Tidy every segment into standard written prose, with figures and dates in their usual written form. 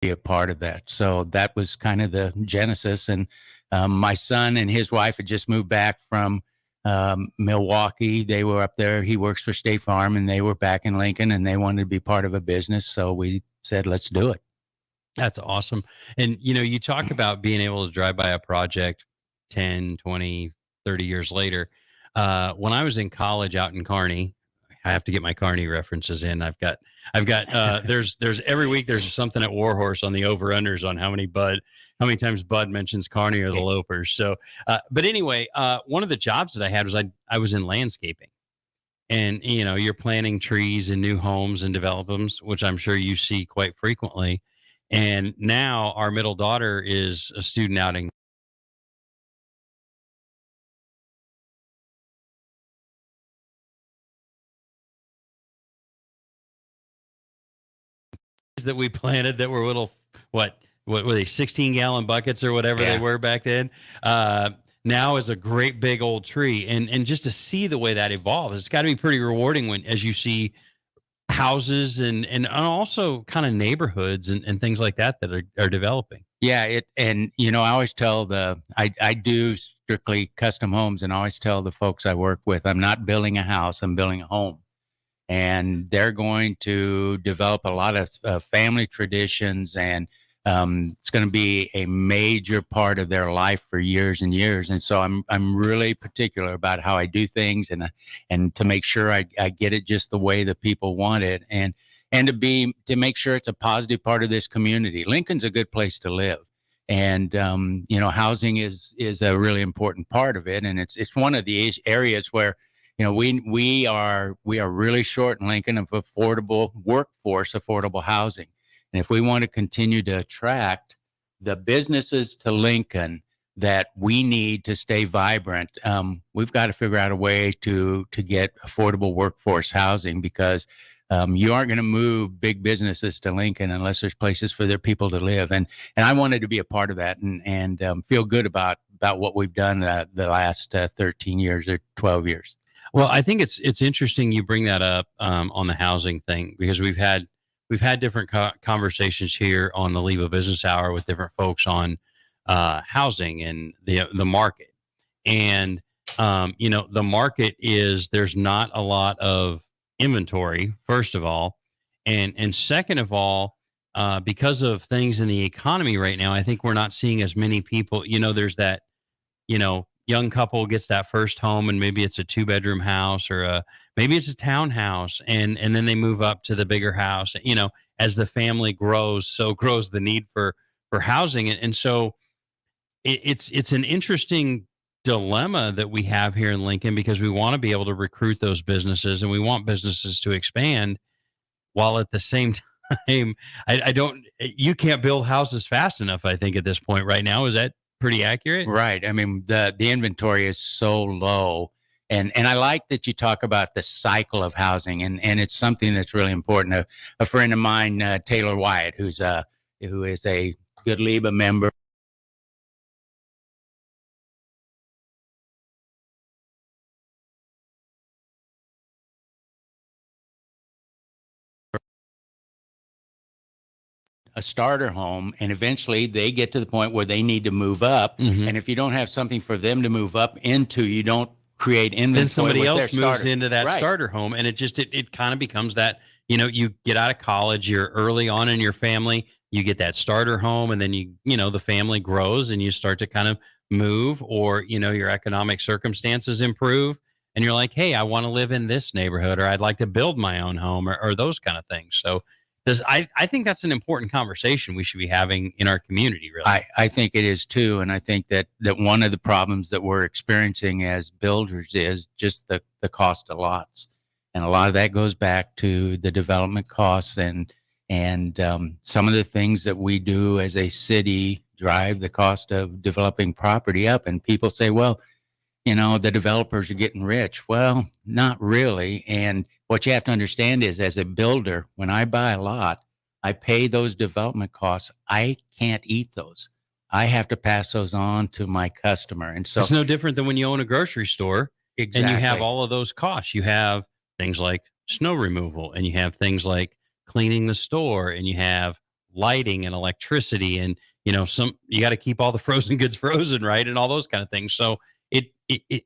be a part of that. So that was kind of the genesis. And my son and his wife had just moved back from Milwaukee. They were up there. He works for State Farm, and they were back in Lincoln, and they wanted to be part of a business. So we said, let's do it. That's awesome. And, you talk about being able to drive by a project 10, 20, 30 years later. When I was in college out in Kearney, I have to get my Kearney references in. There's every week there's something at Warhorse on the over-unders on how many times Bud mentions Kearney or the Lopers. So, but anyway, one of the jobs that I had was I was in landscaping. And, you're planting trees in new homes and developments, which I'm sure you see quite frequently. And now our middle daughter is a student out in that we planted that were little, what were they, 16-gallon buckets or whatever they were back then. Now is a great big old tree. And just to see the way that evolves, it's got to be pretty rewarding as you see houses and also kind of neighborhoods and things like that are developing. Yeah, I always tell I do strictly custom homes, and I always tell the folks I work with, I'm not building a house, I'm building a home. And they're going to develop a lot of family traditions, and it's going to be a major part of their life for years and years. And so I'm really particular about how I do things, and to make sure I get it just the way the people want it, and to make sure it's a positive part of this community. Lincoln's a good place to live, and housing is a really important part of it, and it's one of the areas where we are really short in Lincoln of affordable workforce, affordable housing. And if we want to continue to attract the businesses to Lincoln that we need to stay vibrant, we've got to figure out a way to get affordable workforce housing, because you aren't going to move big businesses to Lincoln unless there's places for their people to live. And I wanted to be a part of that, and feel good about what we've done the last 13 years or 12 years. Well, I think it's interesting you bring that up on the housing thing, because we've had different conversations here on the LIBA Business Hour with different folks on housing and the market. And the market there's not a lot of inventory, first of all, and second of all, because of things in the economy right now, I think we're not seeing as many people. There's that young couple gets that first home, and maybe it's a 2-bedroom house, or maybe it's a townhouse, and then they move up to the bigger house. As the family grows, so grows the need for housing. And so it's an interesting dilemma that we have here in Lincoln, because we want to be able to recruit those businesses, and we want businesses to expand, while at the same time, you can't build houses fast enough, I think, at this point right now. Is that pretty accurate? Right. I mean, the inventory is so low. And I like that you talk about the cycle of housing, and it's something that's really important. A friend of mine, Taylor Wyatt, who is a good LIBA member, a starter home, and eventually they get to the point where they need to move up. Mm-hmm. And if you don't have something for them to move up into, you don't create inventory. Then somebody else moves starter. into that Right. starter home, and it kind of becomes that, you get out of college, you're early on in your family, you get that starter home, and then the family grows, and you start to kind of move, or your economic circumstances improve, and you're like, hey, I want to live in this neighborhood, or I'd like to build my own home, or those kind of things. So I think that's an important conversation we should be having in our community, really. I think it is too. And I think that one of the problems that we're experiencing as builders is just the cost of lots. And a lot of that goes back to the development costs, and some of the things that we do as a city drive the cost of developing property up. And people say, well, the developers are getting rich. Well, not really. And what you have to understand is, as a builder, when I buy a lot, I pay those development costs. I can't eat those. I have to pass those on to my customer. And so it's no different than when you own a grocery store. Exactly. And you have all of those costs. You have things like snow removal, and you have things like cleaning the store, and you have lighting and electricity, and you got to keep all the frozen goods frozen, right, and all those kind of things. So it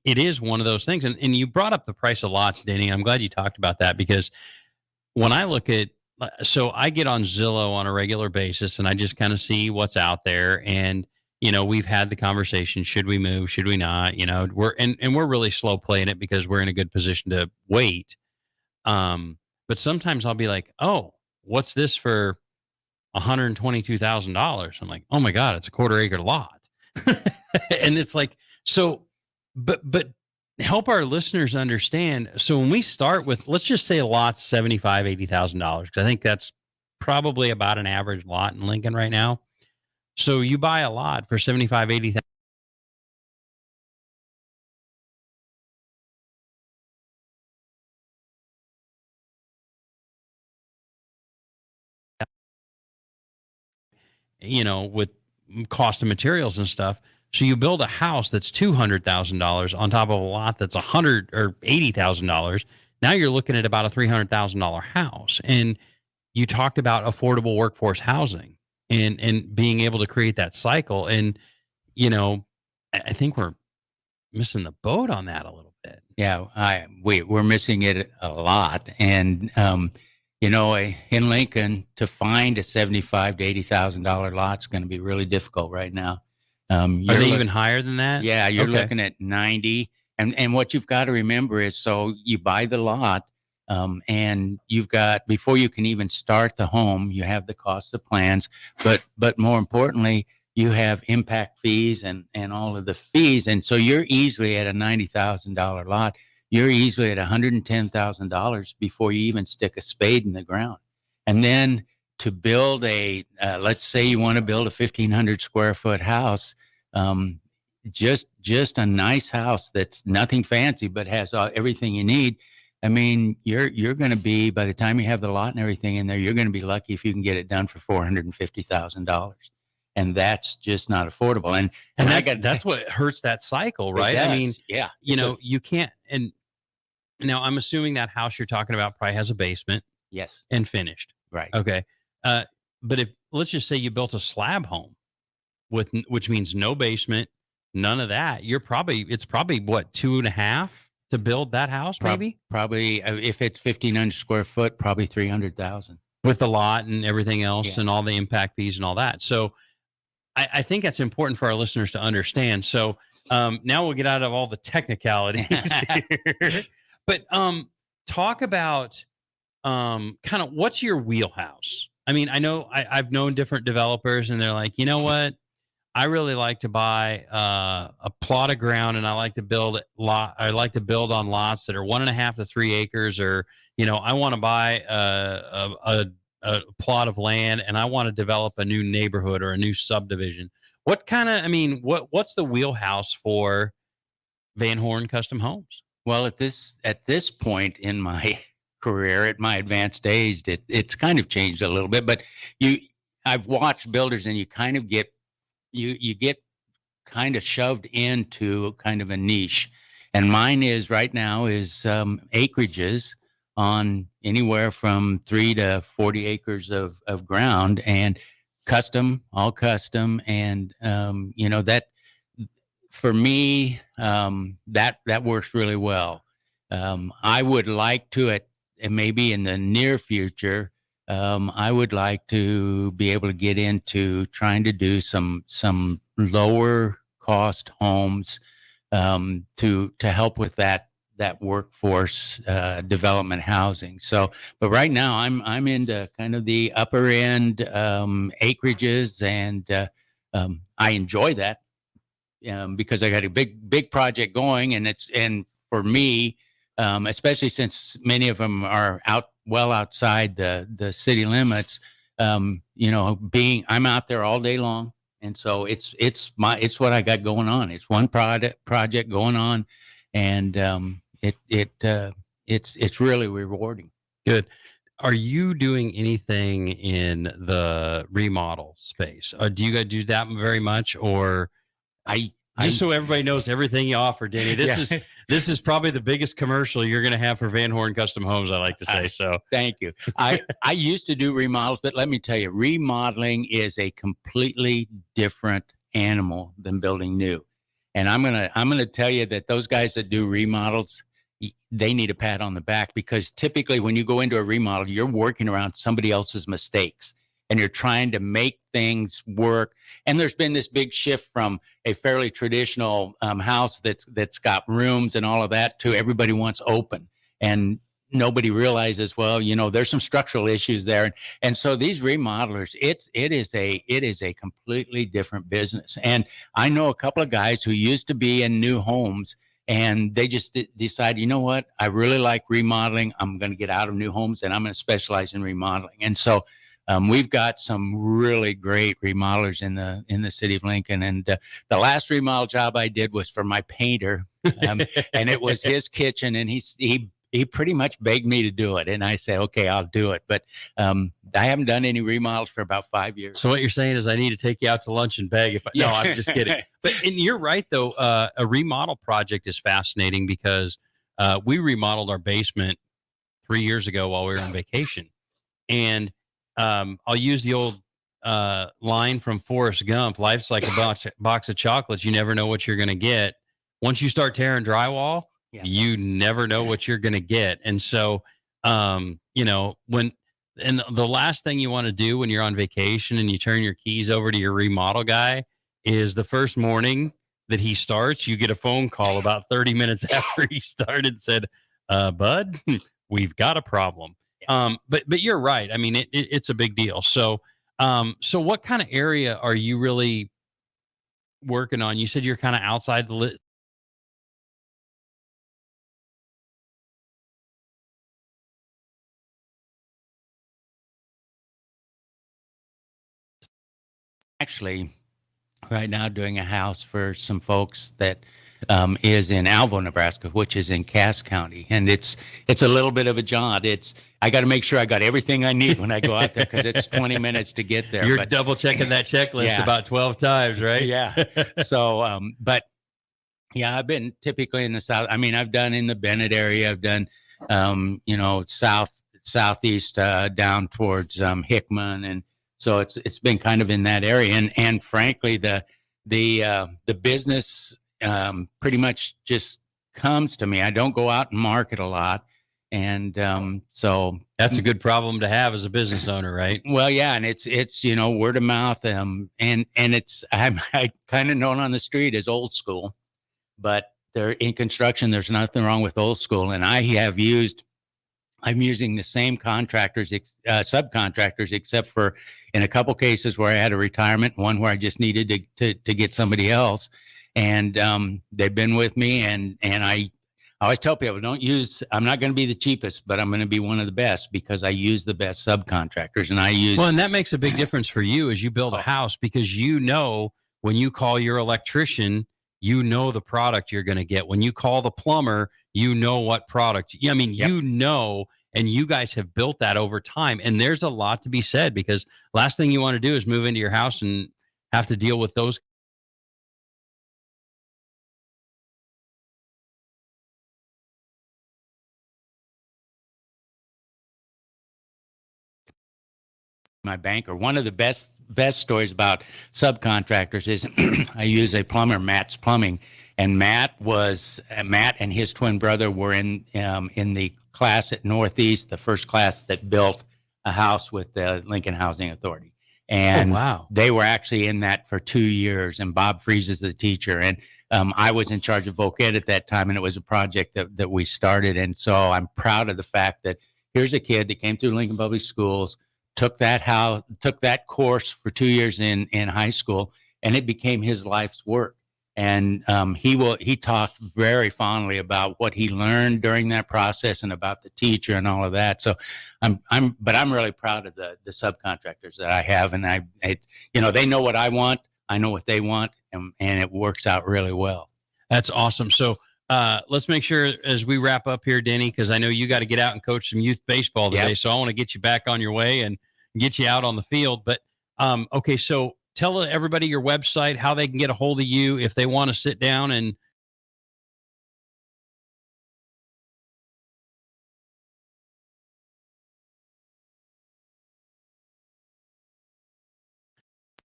is one of those things. And you brought up the price of lots, Denny. I'm glad you talked about that, because when I look at, so I get on Zillow on a regular basis and I just kind of see what's out there. And, we've had the conversation, should we move? Should we not? We're really slow playing it because we're in a good position to wait. But sometimes I'll be like, oh, what's this for $122,000? I'm like, oh my God, it's a quarter acre lot. And it's like, so, but help our listeners understand. So when we start with, let's just say a lot's $75,000, $80,000, because I think that's probably about an average lot in Lincoln right now. So you buy a lot for $75,000, $80,000. With cost of materials and stuff. So you build a house that's $200,000 on top of a lot that's $100,000 or $80,000. Now you're looking at about a $300,000 house. And you talked about affordable workforce housing and being able to create that cycle. And I think we're missing the boat on that a little bit. Yeah, we're missing it a lot. And in Lincoln, to find a $75,000 to $80,000 lot is going to be really difficult right now. Are they even higher than that? Yeah, you're looking at 90. And what you've got to remember is, so you buy the lot, and you've got, before you can even start the home, you have the cost of plans, but more importantly, you have impact fees and all of the fees. And so you're easily at a $90,000 lot. You're easily at $110,000 before you even stick a spade in the ground. And then to build let's say you want to build a 1,500 square foot house, just a nice house that's nothing fancy, but has everything you need. I mean, you're going to be, by the time you have the lot and everything in there, you're going to be lucky if you can get it done for $450,000. And that's just not affordable. And that's what hurts that cycle, right? I mean, yeah, you can't. And now I'm assuming that house you're talking about probably has a basement. Yes. And finished. Right. Okay. But if, let's just say you built a slab home which means no basement, none of that, it's probably what, 2.5 to build that house, maybe? Probably, if it's 1,500 square foot, probably 300,000 with the lot and everything else, and all the impact fees and all that. So I think that's important for our listeners to understand. So now we'll get out of all the technicalities here. But talk about kind of what's your wheelhouse. I mean, I know I've known different developers, and they're like, you know what? I really like to buy a plot of ground, and I like to build on lots that are 1.5 to 3 acres, or I want to buy a plot of land, and I want to develop a new neighborhood or a new subdivision. What's the wheelhouse for Van Horn Custom Homes? Well, at this point in my career, at my advanced age, it's kind of changed a little bit. But I've watched builders, and you kind of get kind of shoved into kind of a niche. And mine right now is acreages on anywhere from 3 to 40 acres of ground, and all custom. And, that for me, that works really well. I would like to, maybe in the near future, I would like to be able to get into trying to do some lower cost homes to help with that workforce development housing. So, but right now I'm into kind of the upper end acreages, and I enjoy that because I got a big project going, and for me, especially since many of them are well outside the city limits, I'm out there all day long. And so it's what I got going on. It's one project going on, and it's really rewarding. Good. Are you doing anything in the remodel space? Do you guys do that very much, or? Just so everybody knows everything you offer, Denny. This is probably the biggest commercial you're going to have for Van Horn Custom Homes, I like to say. So thank you. I used to do remodels, but let me tell you, remodeling is a completely different animal than building new. And I'm gonna tell you that those guys that do remodels, they need a pat on the back, because typically when you go into a remodel, you're working around somebody else's mistakes and you're trying to make things work. And there's been this big shift from a fairly traditional house that's got rooms and all of that to everybody wants open, and nobody realizes, well, there's some structural issues there. And so these remodelers, it is a completely different business. And I know a couple of guys who used to be in new homes, and they just decide, you know what, I really like remodeling. I'm going to get out of new homes and I'm going to specialize in remodeling. And so we've got some really great remodelers in the city of Lincoln. And the last remodel job I did was for my painter, and it was his kitchen, and he pretty much begged me to do it. And I said, okay, I'll do it. But I haven't done any remodels for about 5 years. So what you're saying is I need to take you out to lunch and beg. No, I'm just kidding. And you're right, though. A remodel project is fascinating because we remodeled our basement 3 years ago while we were on vacation. And I'll use the old line from Forrest Gump: life's like a box of chocolates. You never know what you're going to get. Once you start tearing drywall, you never know what you're going to get. And so, the last thing you want to do when you're on vacation and you turn your keys over to your remodel guy is the first morning that he starts, you get a phone call about 30 minutes after he started, said, bud, we've got a problem. But you're right. I mean, it's a big deal. So what kind of area are you really working on? You said you're kind of outside the list. Actually, right now doing a house for some folks that is in Alvo, Nebraska, which is in Cass County, and it's a little bit of a jaunt. I got to make sure I got everything I need when I go out there, because it's 20 minutes to get there. You're double checking that checklist about 12 times, right? Yeah. So, but yeah, I've been typically in the South. I mean, I've done in the Bennett area. I've done, southeast down towards Hickman, and so it's been kind of in that area. And frankly, the business pretty much just comes to me. I don't go out and market a lot. And so that's a good problem to have as a business owner, right? Well, yeah, and it's word of mouth, and it's I kind of known on the street as old school, but they're in construction. There's nothing wrong with old school, and I'm using the same contractors, subcontractors, except for in a couple cases where I had a retirement, one where I just needed to get somebody else, and they've been with me, and I always tell people, I'm not going to be the cheapest, but I'm going to be one of the best, because I use the best subcontractors, and and that makes a big difference for you as you build a house, because when you call your electrician, the product you're going to get. When you call the plumber, what product. And you guys have built that over time. And there's a lot to be said, because last thing you want to do is move into your house and have to deal with those. My banker. One of the best stories about subcontractors is I use a plumber, Matt's Plumbing, and Matt and his twin brother were in the class at Northeast, the first class that built a house with the Lincoln Housing Authority. And they were actually in that for 2 years, and Bob Freeze is the teacher. And I was in charge of voc ed at that time, and it was a project that we started. And so I'm proud of the fact that here's a kid that came through Lincoln Public Schools, took that course for 2 years in high school, and it became his life's work. And he talked very fondly about what he learned during that process and about the teacher and all of that. So I'm really proud of the subcontractors that I have, and they know what I want, I know what they want, and it works out really well. That's awesome. So let's make sure as we wrap up here, Denny, because I know you got to get out and coach some youth baseball today. Yep. So I want to get you back on your way and get you out on the field. But okay, so tell everybody your website, how they can get a hold of you if they want to sit down and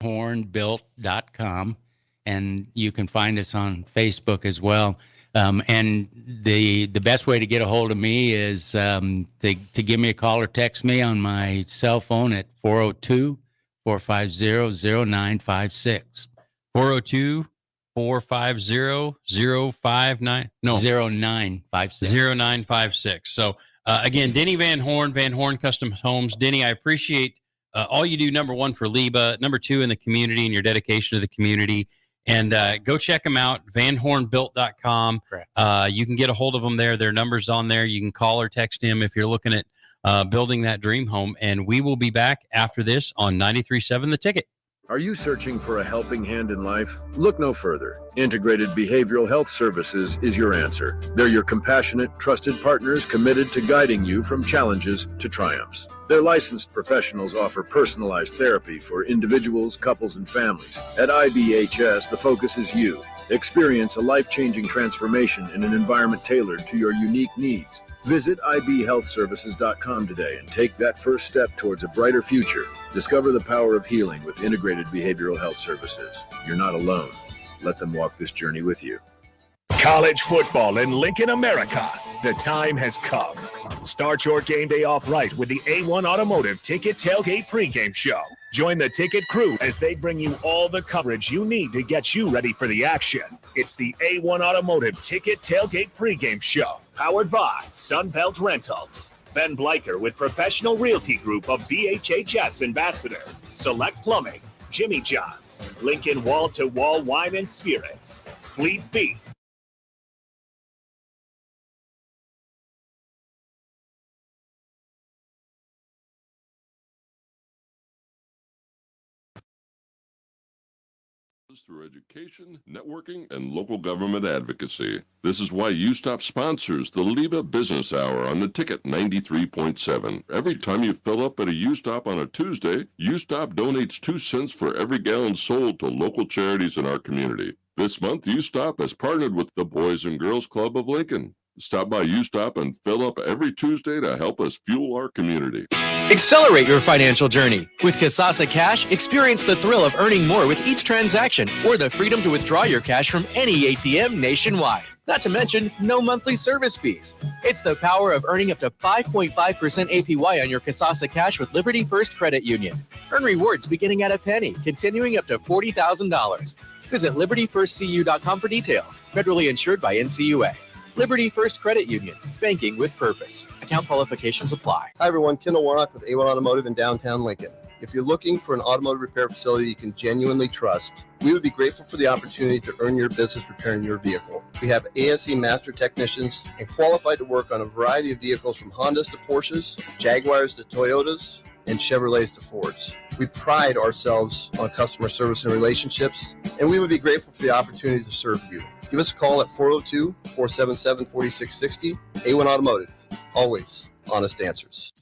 hornbuilt.com, and you can find us on Facebook as well. And the best way to get a hold of me is to give me a call or text me on my cell phone at 402-450-0956. 402-450-0956. 0956. So again, Denny Van Horn Custom Homes. Denny, I appreciate all you do, number one, for LIBA, number two, in the community and your dedication to the community. And go check them out, vanhornbuilt.com. You can get a hold of them there. Their number's on there. You can call or text him if you're looking at building that dream home. And we will be back after this on 93.7 The Ticket. Are you searching for a helping hand in life? Look no further. Integrated Behavioral Health Services is your answer. They're your compassionate, trusted partners committed to guiding you from challenges to triumphs. Their licensed professionals offer personalized therapy for individuals, couples, and families. At IBHS, the focus is you. Experience a life-changing transformation in an environment tailored to your unique needs. Visit ibhealthservices.com today and take that first step towards a brighter future. Discover the power of healing with Integrated Behavioral Health Services. You're not alone. Let them walk this journey with you. College football in Lincoln, America. The time has come. Start your game day off right with the A1 Automotive Ticket Tailgate pregame show. Join the Ticket crew as they bring you all the coverage you need to get you ready for the action. It's the A1 Automotive Ticket Tailgate pregame show, powered by Sunbelt Rentals. Ben Bleicher with Professional Realty Group of BHHS Ambassador, Select Plumbing, Jimmy John's, Lincoln Wall to Wall Wine and Spirits, Fleet Feet, through education, networking, and local government advocacy. This is why UStop sponsors the LIBA Business Hour on the Ticket 93.7. Every time you fill up at a UStop on a Tuesday, UStop donates 2 cents for every gallon sold to local charities in our community. This month, UStop has partnered with the Boys and Girls Club of Lincoln. Stop by UStop and fill up every Tuesday to help us fuel our community. Accelerate your financial journey. With Kasasa Cash, experience the thrill of earning more with each transaction or the freedom to withdraw your cash from any ATM nationwide. Not to mention, no monthly service fees. It's the power of earning up to 5.5% APY on your Kasasa Cash with Liberty First Credit Union. Earn rewards beginning at a penny, continuing up to $40,000. Visit libertyfirstcu.com for details. Federally insured by NCUA. Liberty First Credit Union, banking with purpose. Account qualifications apply. Hi everyone, Kendall Warnock with A1 Automotive in downtown Lincoln. If you're looking for an automotive repair facility you can genuinely trust, we would be grateful for the opportunity to earn your business repairing your vehicle. We have ASE master technicians and qualified to work on a variety of vehicles from Hondas to Porsches, Jaguars to Toyotas, and Chevrolets to Fords. We pride ourselves on customer service and relationships, and we would be grateful for the opportunity to serve you. Give us a call at 402-477-4660. A1 Automotive. Always honest answers.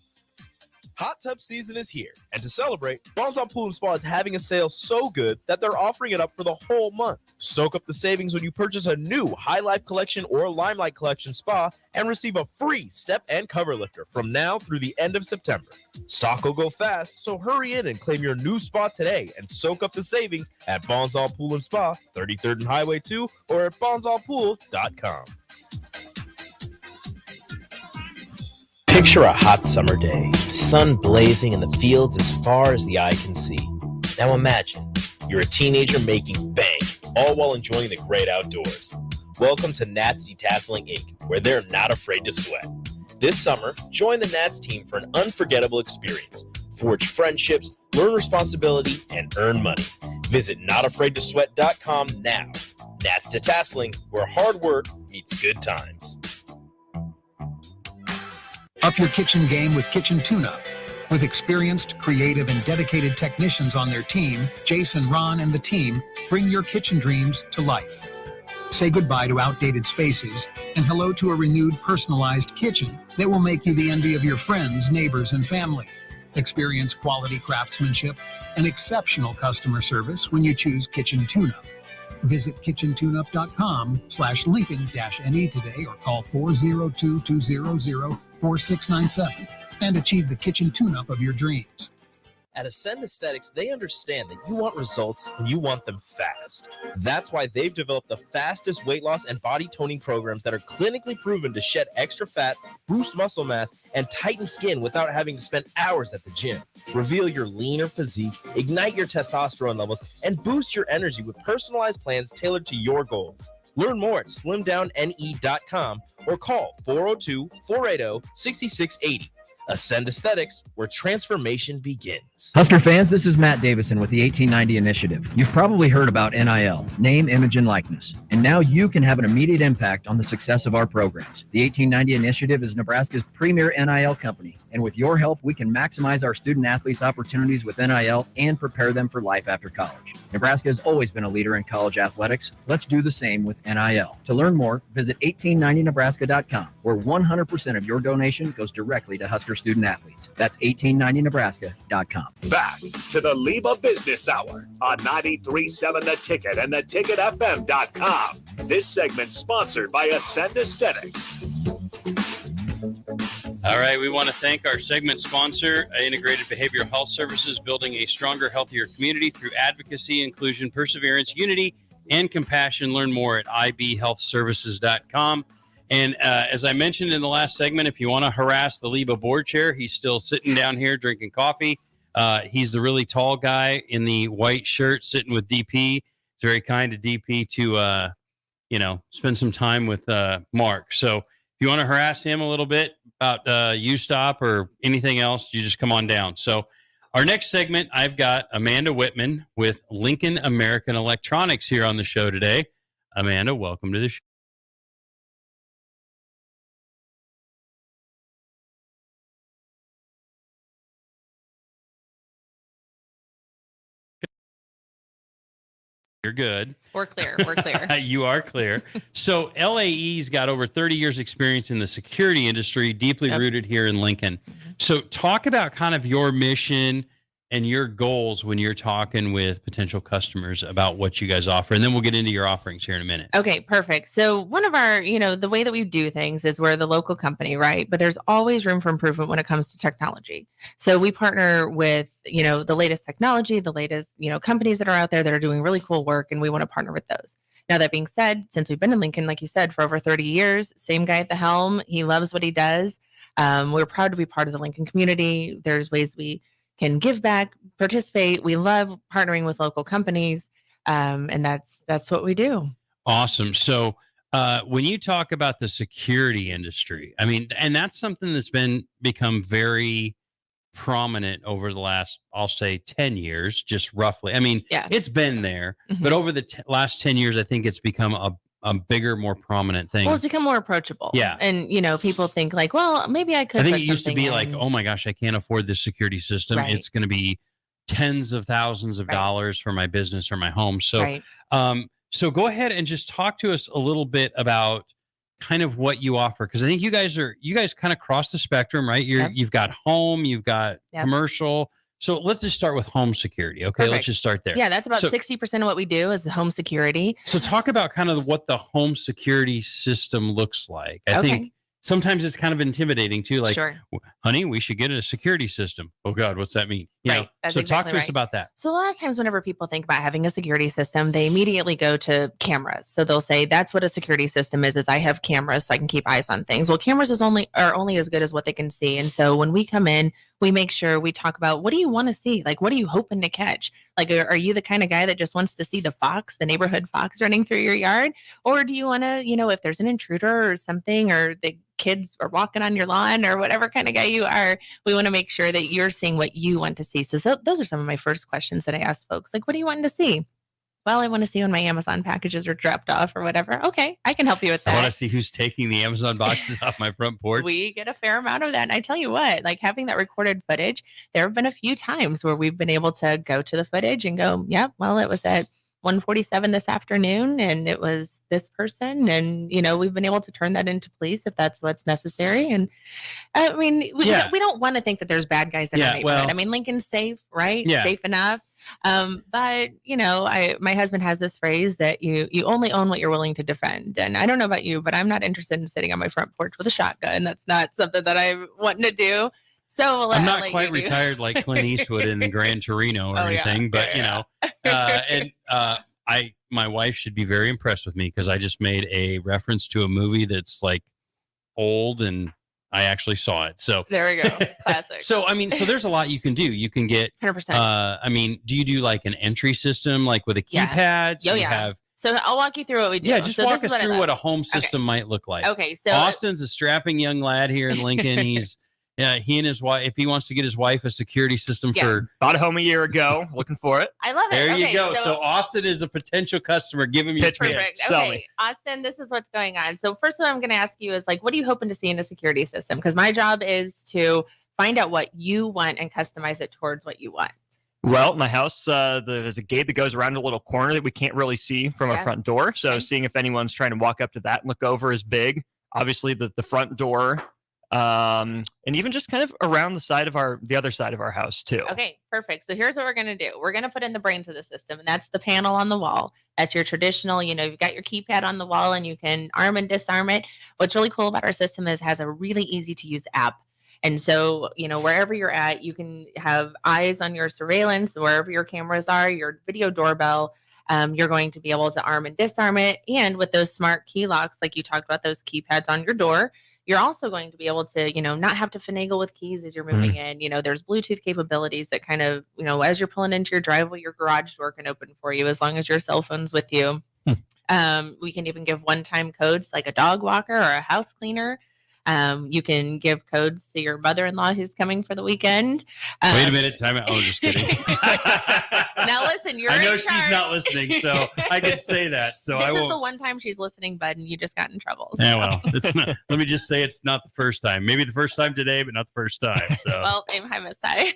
Hot tub season is here, and to celebrate, Bonds Pool & Spa is having a sale so good that they're offering it up for the whole month. Soak up the savings when you purchase a new High Life Collection or Limelight Collection spa and receive a free step and cover lifter from now through the end of September. Stock will go fast, so hurry in and claim your new spa today and soak up the savings at Bonds Pool & Spa, 33rd and Highway 2, or at bondsallpool.com. Picture a hot summer day, sun blazing in the fields as far as the eye can see. Now imagine, you're a teenager making bank, all while enjoying the great outdoors. Welcome to Nats Detasseling Inc., where they're not afraid to sweat. This summer, join the Nats team for an unforgettable experience. Forge friendships, learn responsibility, and earn money. Visit notafraidtosweat.com now. Nats Detasseling, where hard work meets good times. Up your kitchen game with Kitchen Tune-Up. With experienced, creative, and dedicated technicians on their team, Jason, Ron, and the team bring your kitchen dreams to life. Say goodbye to outdated spaces and hello to a renewed, personalized kitchen that will make you the envy of your friends, neighbors, and family. Experience quality craftsmanship and exceptional customer service when you choose Kitchen Tune-Up. Visit kitchentune-up.com/Lincoln-NE today or call 402-200-4697 and achieve the kitchen tune-up of your dreams. At Ascend Aesthetics, they understand that you want results and you want them fast. That's why they've developed the fastest weight loss and body toning programs that are clinically proven to shed extra fat, boost muscle mass, and tighten skin without having to spend hours at the gym. Reveal your leaner physique, ignite your testosterone levels, and boost your energy with personalized plans tailored to your goals. Learn more at slimdowne.com or call 402-480-6680. Ascend Aesthetics, where transformation begins. Husker fans, this is Matt Davison with the 1890 Initiative. You've probably heard about NIL, name, image, and likeness. And now you can have an immediate impact on the success of our programs. The 1890 Initiative is Nebraska's premier NIL company. And with your help, we can maximize our student athletes' opportunities with NIL and prepare them for life after college. Nebraska has always been a leader in college athletics. Let's do the same with NIL. To learn more, visit 1890nebraska.com, where 100% of your donation goes directly to Husker student athletes. That's 1890nebraska.com. Back to the LIBA Business Hour on 93.7 The Ticket and theticketfm.com. This segment sponsored by Ascend Aesthetics. All right, we want to thank our segment sponsor, Integrated Behavioral Health Services, building a stronger, healthier community through advocacy, inclusion, perseverance, unity, and compassion. Learn more at ibhealthservices.com. And as I mentioned in the last segment, if you want to harass the LIBA board chair, he's still sitting down here drinking coffee. He's the really tall guy in the white shirt sitting with DP. It's very kind of DP to, spend some time with Mark. So if you want to harass him a little bit about U-Stop or anything else, you just come on down. So our next segment, I've got Amanda Whitman with Lincoln American Electronics here on the show today. Amanda, welcome to the show. You're good. We're clear. We're clear. You are clear. So LAE's got over 30 years experience in the security industry, deeply rooted here in Lincoln. So talk about kind of your mission and your goals when you're talking with potential customers about what you guys offer. And then we'll get into your offerings here in a minute. Okay, perfect. So one of our, the way that we do things is we're the local company, right? But there's always room for improvement when it comes to technology. So we partner with, the latest technology, the latest, companies that are out there that are doing really cool work, and we want to partner with those. Now, that being said, since we've been in Lincoln, like you said, for over 30 years, same guy at the helm, he loves what he does. We're proud to be part of the Lincoln community. There's ways we can give back, participate. We love partnering with local companies, and that's what we do. Awesome. So when you talk about the security industry, I mean, and that's something that's become very prominent over the last, I'll say 10 years, just roughly. I mean, It's been there, but over the last 10 years, I think it's become a bigger, more prominent thing. Well, it's become more approachable. Yeah. And, people think like, well, maybe I could. I think it used to be like, oh my gosh, I can't afford this security system. Right. It's going to be tens of thousands of dollars for my business or my home. So, so go ahead and just talk to us a little bit about kind of what you offer. Cause I think you guys kind of cross the spectrum, right? You've got home, you've got commercial. So let's just start with home security. Okay. Perfect. Let's just start there. Yeah. That's about 60% of what we do is home security. So talk about kind of what the home security system looks like. I think sometimes it's kind of intimidating too. Like, honey, we should get a security system. Oh God, what's that mean? You know? So talk to us about that. So a lot of times whenever people think about having a security system, they immediately go to cameras. So they'll say, that's what a security system is I have cameras so I can keep eyes on things. Well, cameras are only as good as what they can see. And so when we come in, we make sure we talk about, what do you want to see? Like, what are you hoping to catch? Like, are you the kind of guy that just wants to see the neighborhood fox running through your yard? Or do you want to, if there's an intruder or something, or the kids are walking on your lawn or whatever kind of guy you are, we want to make sure that you're seeing what you want to see. So those are some of my first questions that I ask folks. Like, what are you wanting to see? Well, I want to see when my Amazon packages are dropped off or whatever. Okay, I can help you with that. I want to see who's taking the Amazon boxes off my front porch. We get a fair amount of that. And I tell you what, like having that recorded footage, there have been a few times where we've been able to go to the footage and go, yeah, well, it was at 147 this afternoon and it was this person. And, we've been able to turn that into police if that's what's necessary. And I mean, we don't want to think that there's bad guys in our neighborhood. well- I mean, Lincoln's safe, right? Yeah. Safe enough. But my husband has this phrase that you only own what you're willing to defend. And I don't know about you, but I'm not interested in sitting on my front porch with a shotgun. That's not something that I'm wanting to do. So I'm not quite retired like Clint Eastwood in Gran Torino or anything, but my wife should be very impressed with me because I just made a reference to a movie that's like old and I actually saw it. So there we go. Classic. So there's a lot you can do. You can get 100%. Do you do like an entry system like with a keypad? Oh, yeah. So I'll walk you through what we do. Yeah, just walk us through what a home system might look like. Okay, so Austin's a strapping young lad here in Lincoln. He and his wife, if he wants to get his wife a security system for bought a home a year ago, looking for it. I love it. There you go. So Austin is a potential customer. Give him your pitch. Perfect. Okay, Austin, this is what's going on. So first what I'm going to ask you is what are you hoping to see in a security system? Because my job is to find out what you want and customize it towards what you want. Well, my house, there's a gate that goes around a little corner that we can't really see from our front door. So seeing if anyone's trying to walk up to that and look over is big. Obviously, the front door. And even just kind of around the other side of our house too. Okay, perfect. So here's what we're going to do. We're going to put in the brains of the system, and that's the panel on the wall. That's your traditional, you've got your keypad on the wall and you can arm and disarm it. What's really cool about our system is it has a really easy to use app. And so, wherever you're at, you can have eyes on your surveillance, wherever your cameras are, your video doorbell. You're going to be able to arm and disarm it. And with those smart key locks, like you talked about, those keypads on your door, you're also going to be able to, not have to finagle with keys as you're moving in. There's Bluetooth capabilities that kind of, as you're pulling into your driveway, your garage door can open for you as long as your cell phone's with you. We can even give one-time codes like a dog walker or a house cleaner. You can give codes to your mother-in-law who's coming for the weekend. Wait a minute. Time out. Oh, just kidding. Now listen, I know she's not listening, so I can say that. So this is the one time she's listening, bud, and you just got in trouble. So. Yeah, well, it's not, let me just say it's not the first time. Maybe the first time today, but not the first time. So. Well, aim high, miss high.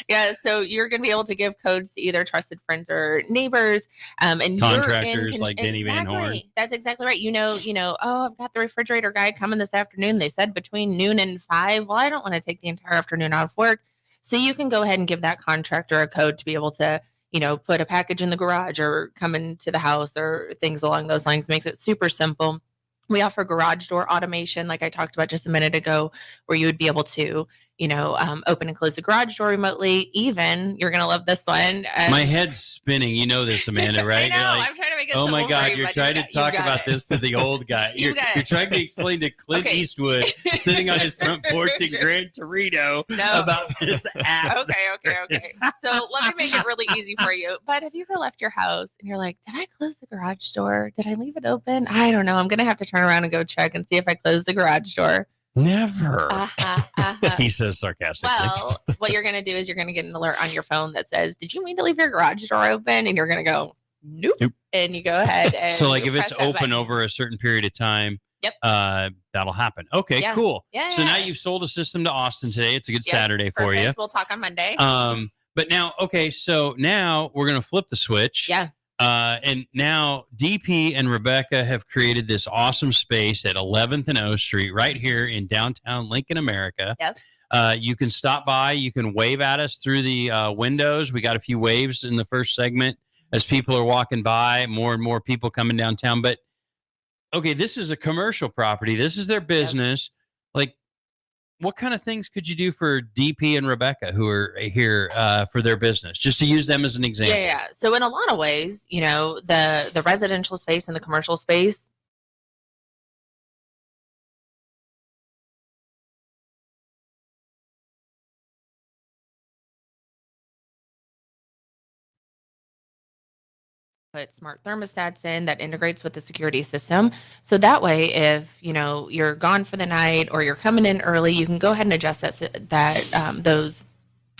Yeah, so you're going to be able to give codes to either trusted friends or neighbors, and contractors like Denny Van Horn. That's exactly right. Oh, I've got the refrigerator guy coming this afternoon. They said between noon and 5. Well, I don't want to take the entire afternoon off work. So you can go ahead and give that contractor a code to be able to, put a package in the garage or come into the house or things along those lines. Makes it super simple. We offer garage door automation, like I talked about just a minute ago, where you would be able to, open and close the garage door remotely. Even, you're going to love this one. My head's spinning. You know this, Amanda, right? I know. I'm trying to make it oh my simple God, for you, you're trying to talk about this to the old guy. You're trying to explain to Clint Eastwood sitting on his front porch in Gran Torino about this app. Okay. So let me make it really easy for you. But have you ever left your house and you're like, did I close the garage door? Did I leave it open? I don't know. I'm going to have to turn around and go check and see if I closed the garage door. Never. He says sarcastically. Well, what you're going to do is you're going to get an alert on your phone that says, did you mean to leave your garage door open? And you're going to go, nope. And you go ahead. And so like if it's open over a certain period of time, that'll happen. Okay, cool. Yeah. So now you've sold a system to Austin today. It's a good Saturday for you. We'll talk on Monday. But now, so now we're going to flip the switch. Yeah. And now DP and Rebecca have created this awesome space at 11th and O Street right here in downtown Lincoln, America. Yep. You can stop by. You can wave at us through the windows. We got a few waves in the first segment as people are walking by, more and more people coming downtown. But, okay, this is a commercial property. This is their business. Like, what kind of things could you do for DP and Rebecca who are here for their business, just to use them as an example? Yeah. So in a lot of ways, the residential space and the commercial space, put smart thermostats in that integrates with the security system. So that way, if you're gone for the night or you're coming in early, you can go ahead and adjust those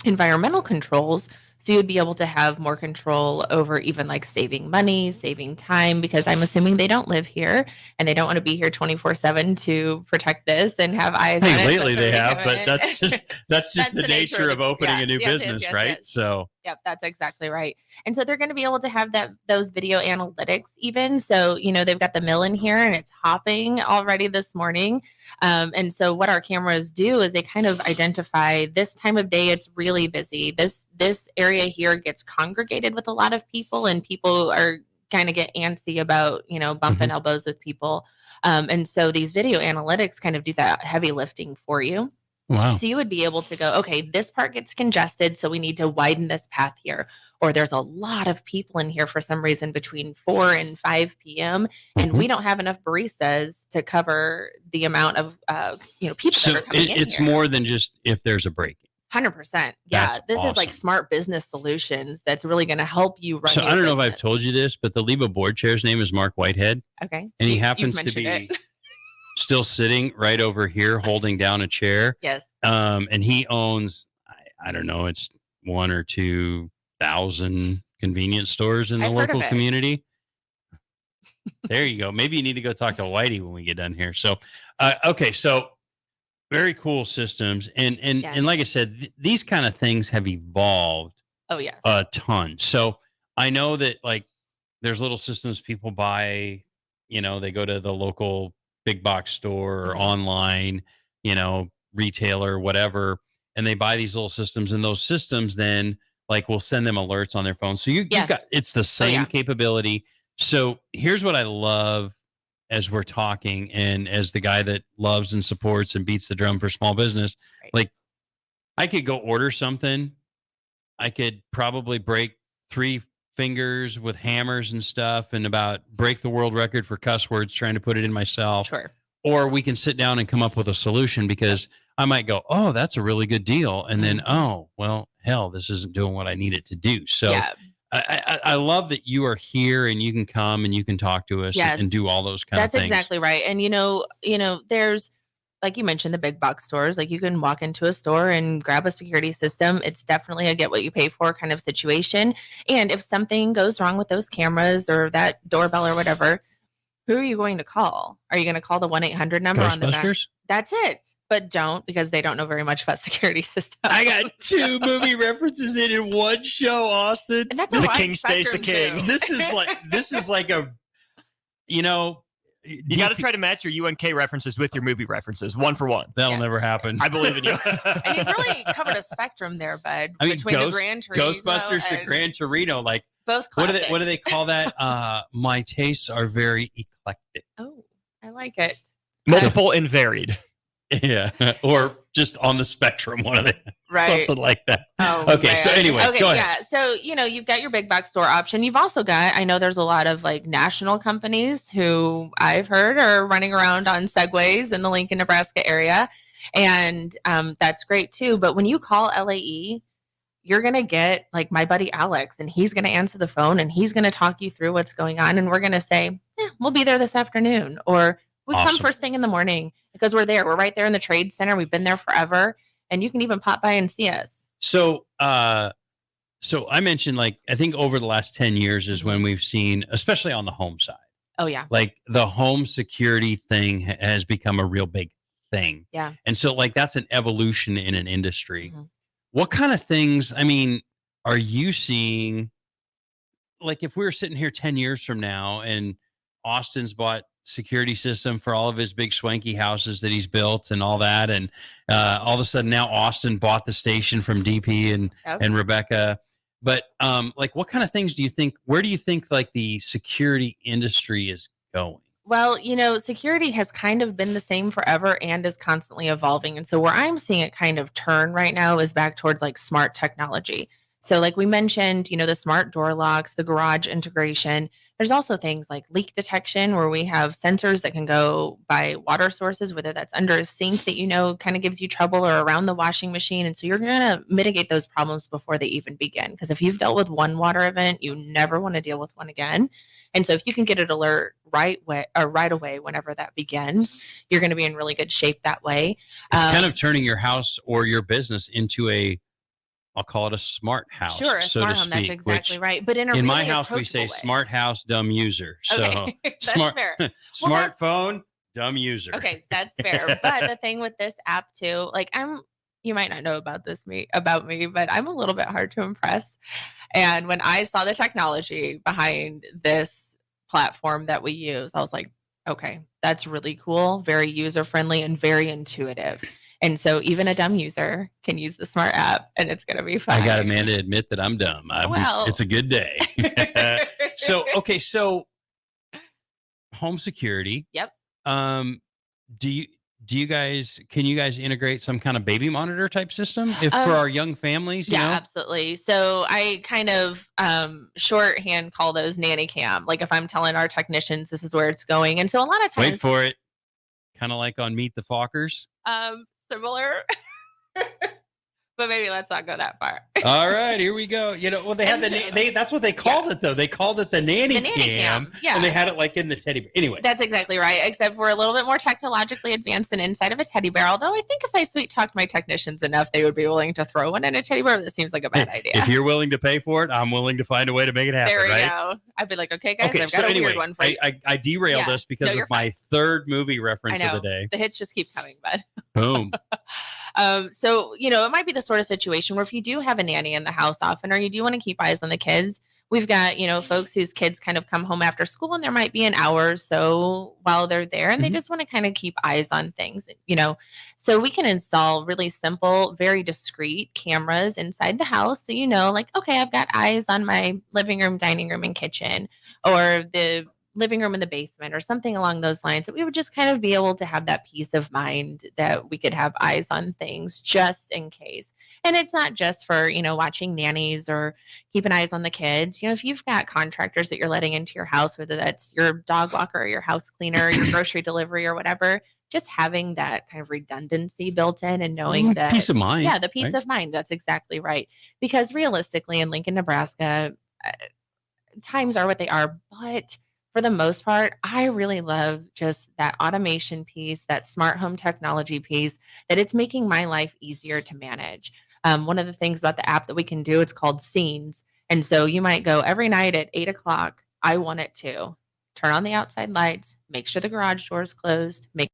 environmental controls. So you'd be able to have more control over even like saving money, saving time, because I'm assuming they don't live here and they don't want to be here 24/7 to protect this and have eyes on it. Lately they have, but that's just the nature of opening a new business, right? Yes. So Yep, that's exactly right. And so they're going to be able to have those video analytics even. So, they've got the mill in here and it's hopping already this morning. And so what our cameras do is they kind of identify this time of day it's really busy. This area here gets congregated with a lot of people, and people are kind of get antsy about, bumping elbows with people. And so these video analytics kind of do that heavy lifting for you. Wow. So you would be able to go, okay, this part gets congested, so we need to widen this path here. Or there's a lot of people in here for some reason between 4 and 5 p.m. And we don't have enough baristas to cover the amount of people So that are coming in it's here. more than just if there's a break. 100%. Yeah, That's this is like awesome. smart business solutions that's really going to help you run. So your I don't know if I've business. told you this, but the LIBA board chair's name is Mark Whitehead. Okay. And he You've happens to mentioned be it. still sitting right over here holding down a chair. Yes. And he owns, I don't know, it's 1,000 or 2,000 convenience stores in the I've heard of local it. community. There you go. Maybe you need to go talk to Whitey when we get done here. So, okay. So very cool systems. And like I said, these kind of things have evolved Oh, yes. a ton. So I know that like there's little systems people buy, they go to the local big box store or online, retailer, whatever, and they buy these little systems, and those systems then like will send them alerts on their phone. So you've got, it's the same capability. So here's what I love as we're talking, and as the guy that loves and supports and beats the drum for small business, like I could go order something. I could probably break 3 fingers with hammers and stuff and about break the world record for cuss words trying to put it in myself. Sure. Or we can sit down and come up with a solution, because I might go, oh, that's a really good deal. And then, oh, well, hell, this isn't doing what I need it to do. So I love that you are here and you can come and you can talk to us and do all those kind of things. That's exactly right. And, there's, like you mentioned, the big box stores. Like you can walk into a store and grab a security system. It's definitely a get what you pay for kind of situation. And if something goes wrong with those cameras or that doorbell or whatever, who are you going to call? Are you going to call the 1-800 number on the back? Ghostbusters? That's it. But don't, because they don't know very much about security systems. I got 2 movie references in one show, Austin. And that's the king stays the king. This is like a, you got to try to match your UNK references with your movie references, 1 for 1. That'll never happen. I believe in you. And you've really covered a spectrum there, bud. I mean, between the Gran Torino Ghostbusters, the Gran Torino, like both what classics. do they call that? My tastes are very eclectic. Oh, I like it. Multiple and varied. Yeah, or just on the spectrum, one of them, Right. something like that. Oh, okay. man. So anyway, go ahead. Yeah. So, you've got your big box store option. You've also got, I know there's a lot of like national companies who I've heard are running around on Segways in the Lincoln, Nebraska area. And that's great too. But when you call LAE, you're going to get like my buddy Alex, and he's going to answer the phone and he's going to talk you through what's going on. And we're going to say, we'll be there this afternoon, or we come first thing in the morning, because we're there. We're right there in the trade center. We've been there forever, and you can even pop by and see us. So, so I mentioned, like, I think over the last 10 years is when we've seen, especially on the home side. Oh yeah. Like the home security thing has become a real big thing. Yeah. And so like, that's an evolution in an industry. What kind of things, I mean, are you seeing? Like if we were sitting here 10 years from now and Austin's bought security system for all of his big swanky houses that he's built and all that, and all of a sudden now Austin bought the station from DP and Rebecca. But like what kind of things do you think, where do you think like the security industry is going? Well, security has kind of been the same forever and is constantly evolving. And so where I'm seeing it kind of turn right now is back towards like smart technology. So like we mentioned, the smart door locks, the garage integration. There's also things like leak detection, where we have sensors that can go by water sources, whether that's under a sink that kind of gives you trouble, or around the washing machine. And so you're going to mitigate those problems before they even begin. Because if you've dealt with one water event, you never want to deal with one again. And so if you can get an alert right away whenever that begins, you're going to be in really good shape that way. It's kind of turning your house or your business into I'll call it a smart house. Sure, a so smart to home. speak, That's exactly right. But in my house, we say smart house, dumb user. So okay, that's smart, fair. smartphone, dumb user. Okay, that's fair. But the thing with this app too, like I'm you might not know about me, but I'm a little bit hard to impress. And when I saw the technology behind this platform that we use, I was like, okay, that's really cool, very user friendly and very intuitive. And so even a dumb user can use the smart app and it's going to be fun. I got Amanda to admit that I'm dumb. It's a good day. So home security. Yep. Can you guys integrate some kind of baby monitor type system for our young families? You know? Absolutely. So I kind of shorthand call those nanny cam. Like if I'm telling our technicians this is where it's going. And so a lot of times. Wait for it. Kind of like on Meet the Fockers. Similar. But maybe let's not go that far. All right, here we go. You know, well, they had that's what they called it, though. They called it the nanny cam. Yeah. And they had it like in the teddy bear. Anyway. That's exactly right, except we're a little bit more technologically advanced than inside of a teddy bear. Although I think if I sweet talked my technicians enough, they would be willing to throw one in a teddy bear. That seems like a bad idea. If you're willing to pay for it, I'm willing to find a way to make it happen. There we right? go. I'd be like, okay, guys, I've got a weird one for you. I derailed us because of my third movie reference of the day. The hits just keep coming, bud. Boom. So, it might be the sort of situation where if you do have a nanny in the house often, or you do want to keep eyes on the kids, we've got, folks whose kids kind of come home after school and there might be an hour or so while they're there and they just want to kind of keep eyes on things, so we can install really simple, very discreet cameras inside the house. So, like, okay, I've got eyes on my living room, dining room, and kitchen, or the living room in the basement or something along those lines, that we would just kind of be able to have that peace of mind that we could have eyes on things just in case. And it's not just for, watching nannies or keeping eyes on the kids. If you've got contractors that you're letting into your house, whether that's your dog walker or your house cleaner, your grocery delivery or whatever, just having that kind of redundancy built in and knowing that peace of mind. Yeah, the peace of mind. That's exactly right. Because realistically in Lincoln, Nebraska, times are what they are, but for the most part, I really love just that automation piece, that smart home technology piece, that it's making my life easier to manage. One of the things about the app that we can do, it's called Scenes. And so you might go every night at 8:00, I want it to turn on the outside lights, make sure the garage door is closed, make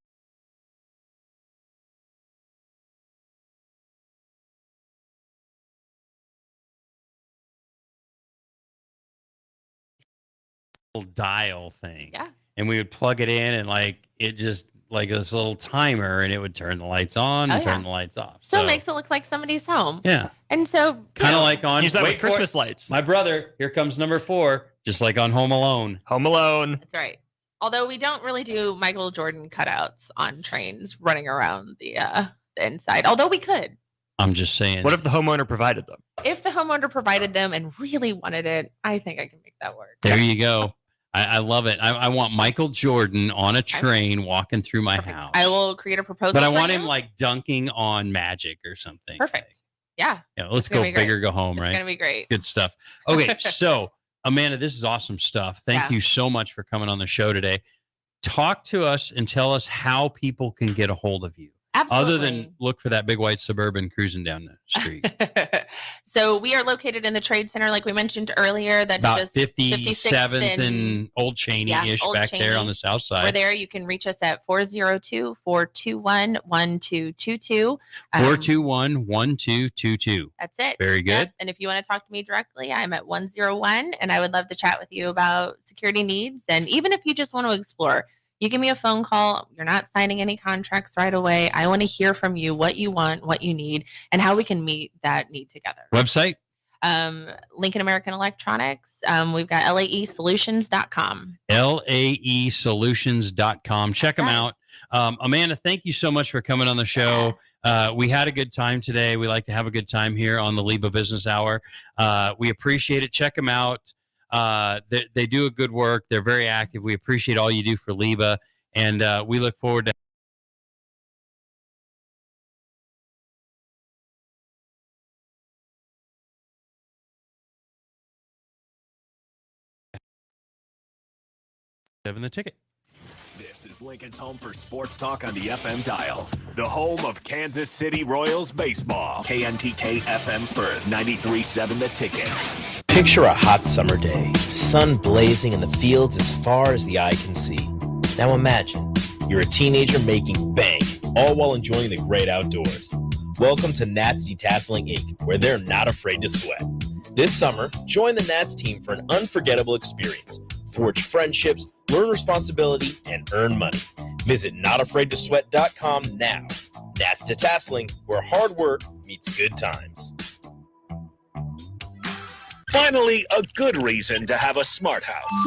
dial thing. Yeah. And we would plug it in and it just like this little timer and it would turn the lights on and turn the lights off. So it makes it look like somebody's home. Yeah. And so kind of like on use that with Christmas lights. My brother, here comes number 4, just like on Home Alone. Home Alone. That's right. Although we don't really do Michael Jordan cutouts on trains running around the inside. Although we could. I'm just saying. What if the homeowner provided them? If the homeowner provided them and really wanted it, I think I can make that work. There you go. I love it. I want Michael Jordan on a train walking through my house. I will create a proposal. But I want him like dunking on Magic or something. Perfect. Yeah. Yeah. Let's go big or go home, right? It's going to be great. Good stuff. Okay. So, Amanda, this is awesome stuff. Thank you so much for coming on the show today. Talk to us and tell us how people can get a hold of you. Absolutely. Other than look for that big white Suburban cruising down the street. So we are located in the Trade Center, like we mentioned earlier. That's about just 57th and Old Cheney-ish back Cheney. there on the south side. We're there. You can reach us at 402-421-1222. 421-1222. That's it. Very good. Yep. And if you want to talk to me directly, I'm at 101, and I would love to chat with you about security needs. And even if you just want to explore, you give me a phone call. You're not signing any contracts right away. I want to hear from you what you want, what you need, and how we can meet that need together. Website? Lincoln American Electronics. We've got laesolutions.com. laesolutions.com. Check them out. Amanda, thank you so much for coming on the show. We had a good time today. We like to have a good time here on the LIBA Business Hour. We appreciate it. Check them out. They do a good work. They're very active. We appreciate all you do for LIBA, and we look forward to having the ticket. This is Lincoln's home for sports talk on the FM dial. The home of Kansas City Royals baseball. KNTK FM Firth, 93.7 The Ticket. Picture a hot summer day, sun blazing in the fields as far as the eye can see. Now imagine you're a teenager making bank, all while enjoying the great outdoors. Welcome to Nats Detasseling Inc., where they're not afraid to sweat. This summer, join the Nats team for an unforgettable experience. Forge friendships, learn responsibility, and earn money. Visit notafraidtosweat.com now. Nats Detasseling, where hard work meets good times. Finally, a good reason to have a smart house.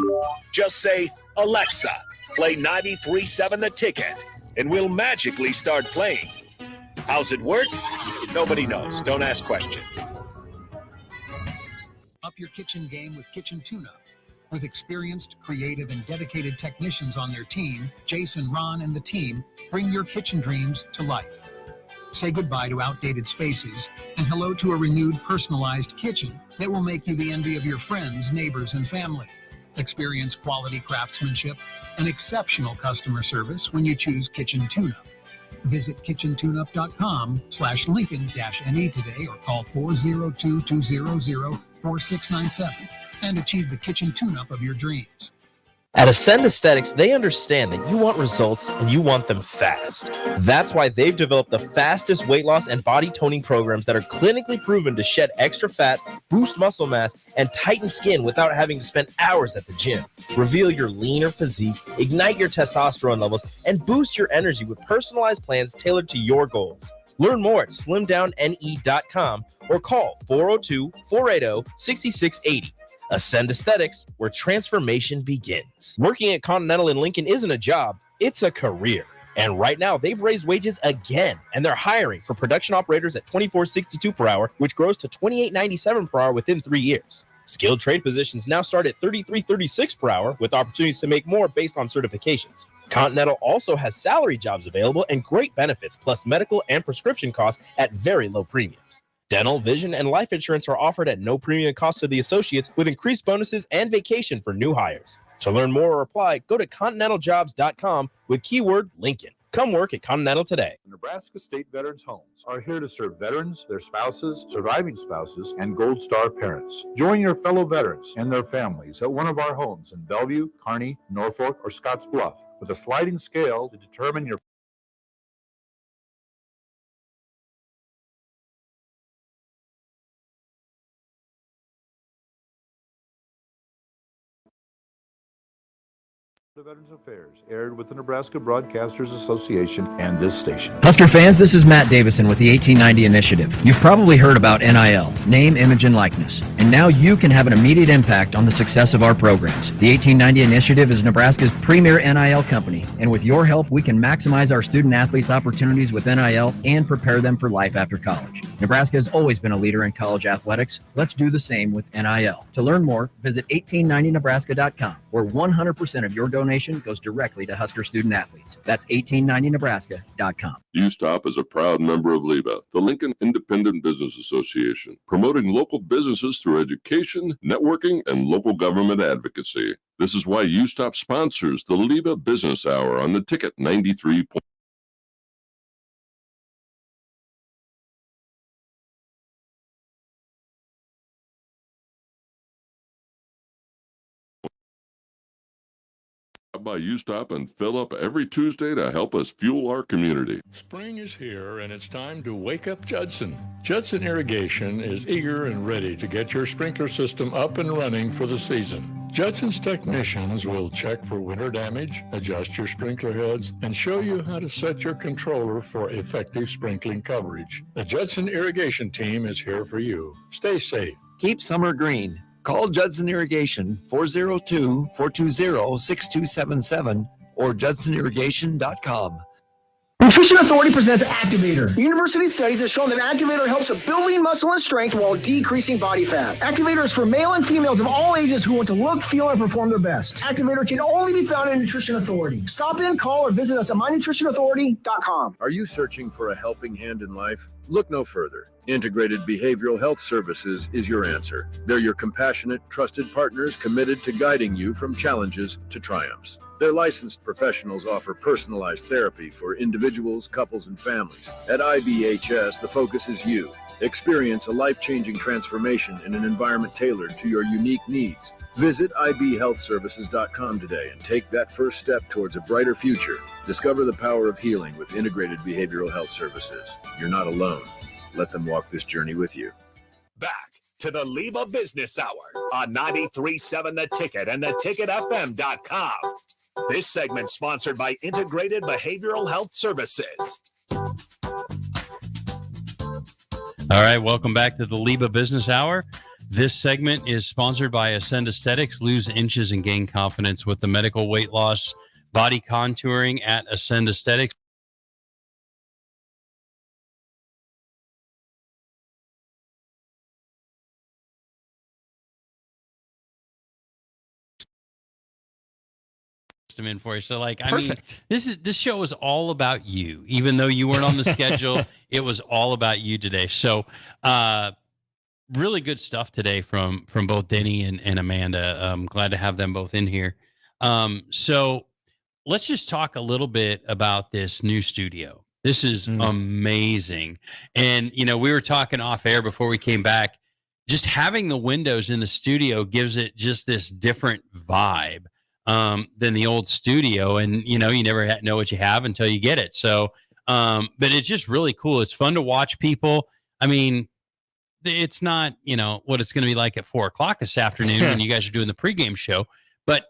Just say, Alexa, play 93.7 The Ticket, and we'll magically start playing. How's it work? Nobody knows. Don't ask questions. Up your kitchen game with Kitchen Tune-Up. With experienced, creative, and dedicated technicians on their team, Jason, Ron, and the team bring your kitchen dreams to life. Say goodbye to outdated spaces and hello to a renewed, personalized kitchen that will make you the envy of your friends, neighbors, and family. Experience quality craftsmanship and exceptional customer service when you choose Kitchen Tune-Up. Visit kitchentune-up.com/Lincoln-NE today or call 402-200-4697 and achieve the kitchen tune-up of your dreams. At Ascend Aesthetics, they understand that you want results and you want them fast. That's why they've developed the fastest weight loss and body toning programs that are clinically proven to shed extra fat, boost muscle mass, and tighten skin without having to spend hours at the gym. Reveal your leaner physique, ignite your testosterone levels, and boost your energy with personalized plans tailored to your goals. Learn more at slimdowne.com or call 402-480-6680. Ascend Aesthetics, where transformation begins. Working at Continental in Lincoln isn't a job, it's a career. And right now, they've raised wages again, and they're hiring for production operators at $24.62 per hour, which grows to $28.97 per hour within 3 years. Skilled trade positions now start at $33.36 per hour, with opportunities to make more based on certifications. Continental also has salary jobs available and great benefits, plus medical and prescription costs at very low premiums. Dental, vision, and life insurance are offered at no premium cost to the associates, with increased bonuses and vacation for new hires. To learn more or apply, go to continentaljobs.com with keyword Lincoln. Come work at Continental today. Nebraska State Veterans Homes are here to serve veterans, their spouses, surviving spouses, and Gold Star parents. Join your fellow veterans and their families at one of our homes in Bellevue, Kearney, Norfolk, or Scottsbluff, with a sliding scale to determine your Veterans Affairs, aired with the Nebraska Broadcasters Association and this station. Husker fans, this is Matt Davison with the 1890 Initiative. You've probably heard about NIL, name, image, and likeness. And now you can have an immediate impact on the success of our programs. The 1890 Initiative is Nebraska's premier NIL company. And with your help, we can maximize our student athletes' opportunities with NIL and prepare them for life after college. Nebraska has always been a leader in college athletics. Let's do the same with NIL. To learn more, visit 1890nebraska.com, where 100% of your donation goes directly to Husker student athletes. That's 1890nebraska.com. USTOP is a proud member of LIBA, the Lincoln Independent Business Association, promoting local businesses through education, networking, and local government advocacy. This is why USTOP sponsors the LIBA Business Hour on the Ticket 93. By USTOP and fill up every Tuesday to help us fuel our community. Spring is here and it's time to wake up Judson. Judson Irrigation is eager and ready to get your sprinkler system up and running for the season. Judson's technicians will check for winter damage, adjust your sprinkler heads, and show you how to set your controller for effective sprinkling coverage. The Judson Irrigation team is here for you. Stay safe. Keep summer green. Call Judson Irrigation 402-420-6277 or judsonirrigation.com. Nutrition Authority presents Activator. University studies have shown that Activator helps with building muscle and strength while decreasing body fat. Activator is for male and females of all ages who want to look, feel, and perform their best. Activator can only be found in Nutrition Authority. Stop in, call, or visit us at mynutritionauthority.com. Are you searching for a helping hand in life? Look no further. Integrated Behavioral Health Services is your answer. They're your compassionate, trusted partners committed to guiding you from challenges to triumphs. Their licensed professionals offer personalized therapy for individuals, couples, and families. At IBHS, the focus is you. Experience a life-changing transformation in an environment tailored to your unique needs. Visit ibhealthservices.com today and take that first step towards a brighter future. Discover the power of healing with Integrated Behavioral Health Services. You're not alone. Let them walk this journey with you. Back to the LIBA Business Hour on 93.7 The Ticket and theticketfm.com. This segment sponsored by Integrated Behavioral Health Services. All right, welcome back to the LIBA Business Hour. This segment is sponsored by Ascend Aesthetics. Lose inches and gain confidence with the medical weight loss body contouring at Ascend Aesthetics. In for you. So like, I mean, this show is all about you, even though you weren't on the schedule. It was all about you today. So really good stuff today from both Denny and Amanda. I'm glad to have them both in here. So let's just talk a little bit about this new studio. This is amazing. And you know, we were talking off air before we came back. Just having the windows in the studio gives it just this different vibe than the old studio. And, you know, you never know what you have until you get it. So, but it's just really cool. It's fun to watch people. I mean, it's not, you know, what it's going to be like at 4:00 this afternoon when you guys are doing the pregame show. But,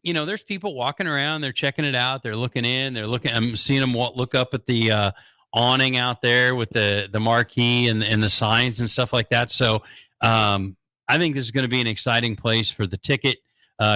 you know, there's people walking around, they're checking it out. They're looking in, they're looking, I'm seeing them look up at the awning out there with the marquee and the signs and stuff like that. So I think this is going to be an exciting place for the ticket.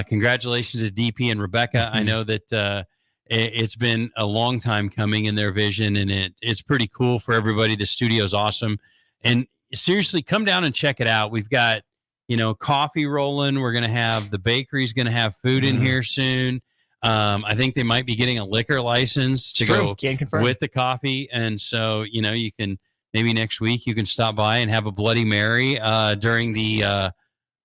Congratulations to DP and Rebecca. I know that it's been a long time coming in their vision, and it's pretty cool for everybody. The studio's awesome. And seriously, come down and check it out. We've got, you know, coffee rolling. We're going to have, the bakery's going to have food in here soon. I think they might be getting a liquor license to go with the coffee. And so, you know, you can, maybe next week you can stop by and have a Bloody Mary during the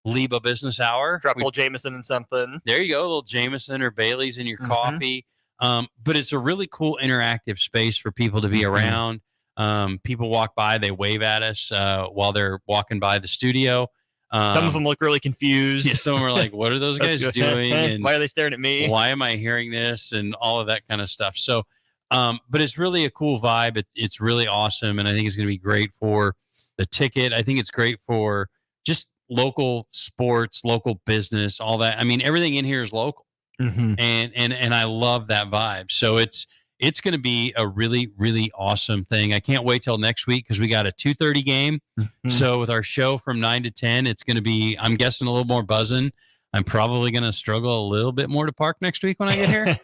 LIBA Business Hour. Drop a little Jameson and something. There you go, a little Jameson or Bailey's in your coffee. But it's a really cool interactive space for people to be around. People walk by, they wave at us while they're walking by the studio. Some of them look really confused. Yeah, some of them are like, what are those guys doing? And why are they staring at me? Why am I hearing this? And all of that kind of stuff. So, but it's really a cool vibe. It's really awesome. And I think it's going to be great for the ticket. I think it's great for just local sports, local business, all that. I mean, everything in here is local, and I love that vibe. So it's going to be a really, really awesome thing. I can't wait till next week because we got a 2:30 game. So with our show from 9 to 10, it's going to be, I'm guessing, a little more buzzing. I'm probably going to struggle a little bit more to park next week when I get here,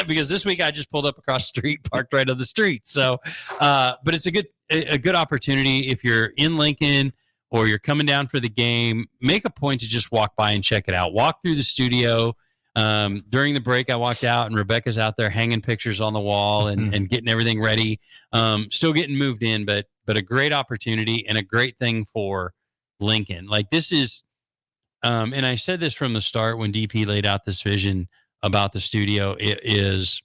because this week I just pulled up across the street, parked right on the street. So, but it's a good opportunity if you're in Lincoln or you're coming down for the game. Make a point to just walk by and check it out. Walk through the studio. During the break, I walked out and Rebecca's out there hanging pictures on the wall and getting everything ready. Still getting moved in, but a great opportunity and a great thing for Lincoln. Like this is, and I said this from the start when DP laid out this vision about the studio. It's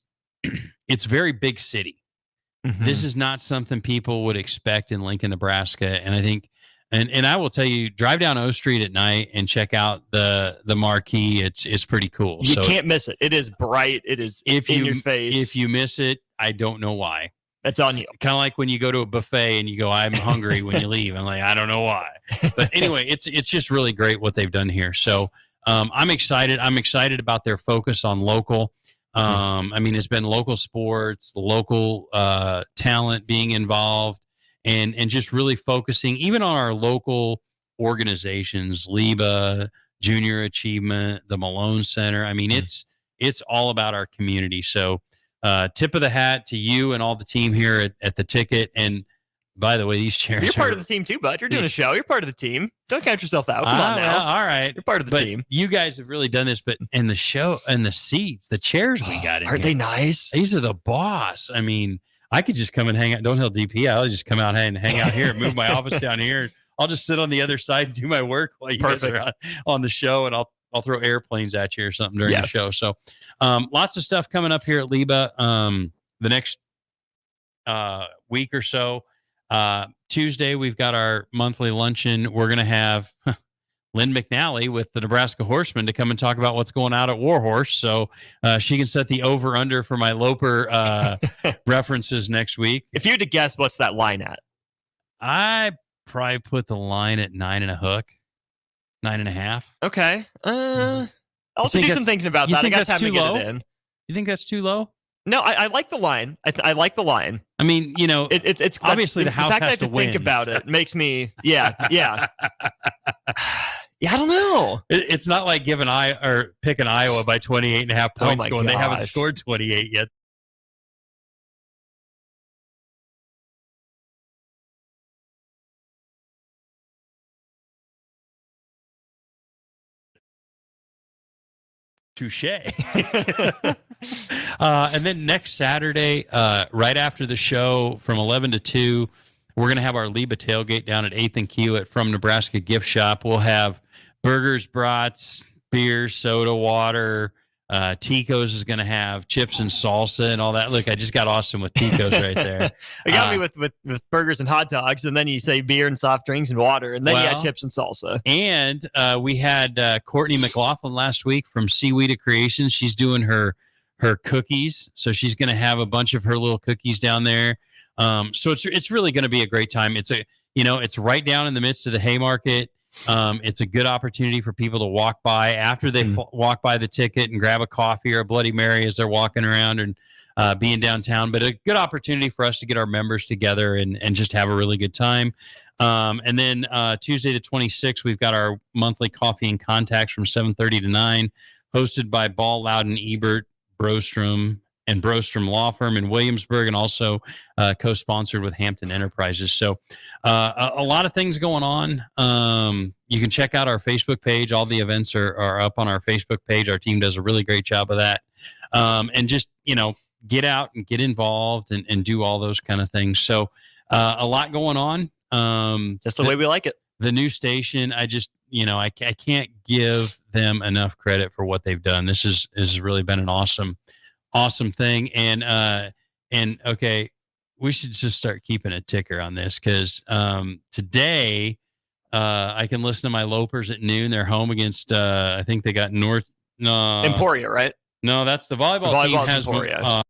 very big city. This is not something people would expect in Lincoln, Nebraska. And I think, and I will tell you, drive down O Street at night and check out the marquee. It's pretty cool. You can't miss it. It is bright. It is in your face. If you miss it, I don't know why. That's on you. Kind of like when you go to a buffet and you go, I'm hungry when you leave. I'm like, I don't know why. But anyway, it's just really great what they've done here. So I'm excited. I'm excited about their focus on local. I mean, it's been local sports, local talent being involved. And just really focusing even on our local organizations, LIBA, Junior Achievement, the Malone Center. I mean, it's all about our community. So tip of the hat to you and all the team here at the ticket. And by the way, these chairs You're part of the team too, bud. You're doing a show. You're part of the team. Don't count yourself out. Come on now. Well, all right. You're part of the team. You guys have really done this, but in the show and the seats, the chairs we got in Aren't they nice? These are the boss. I mean, I could just come and hang out. Don't tell DP. I'll just come out and hang out here, move my office down here. I'll just sit on the other side and do my work while you guys are on the show, and I'll throw airplanes at you or something during the show. So lots of stuff coming up here at LIBA the next week or so. Tuesday, we've got our monthly luncheon. We're going to have, Lynn McNally with the Nebraska Horsemen to come and talk about what's going on at Warhorse. So she can set the over-under for my Loper references next week. If you had to guess, what's that line at? I probably put the line at 9.5. Okay. I'll also do some thinking about that. I got time to get it in. You think that's too low? No, I like the line. I like the line. I mean, it's obviously the house fact has I have to win. Think about it makes me, yeah. Yeah, I don't know. It's not like picking Iowa by 28.5 points going, they haven't scored 28 yet. Touche. And then next Saturday, right after the show from 11 to 2, we're going to have our LIBA tailgate down at 8th and Q at From Nebraska Gift Shop. We'll have burgers, brats, beers, soda, water. Tico's is going to have chips and salsa and all that. Look, I just got Austin with Tico's right there. You got me with burgers and hot dogs, and then you say beer and soft drinks and water, and then you got chips and salsa. And we had Courtney McLaughlin last week from Seaweed Creations. She's doing her cookies, so she's going to have a bunch of her little cookies down there. So it's really going to be a great time. It's it's right down in the midst of the Haymarket. It's a good opportunity for people to walk by after they walk by the ticket and grab a coffee or a Bloody Mary as they're walking around and being downtown. But a good opportunity for us to get our members together and just have a really good time. And then Tuesday the 26th, we've got our monthly coffee and contacts from 7:30 to 9, hosted by Ball, Loudon, Ebert, Brostrom, and Brostrom Law Firm in Williamsburg, and also co-sponsored with Hampton Enterprises. So a lot of things going on. You can check out our Facebook page. All the events are up on our Facebook page. Our team does a really great job of that. And just, get out and get involved and do all those kind of things. So a lot going on. Just the way we like it. The new station, I just, I can't give them enough credit for what they've done. This has really been an awesome thing. And okay, we should just start keeping a ticker on this, because today I can listen to my Lopers at noon. They're home against I think they got Emporia, right? No, that's the volleyball team has Emporia.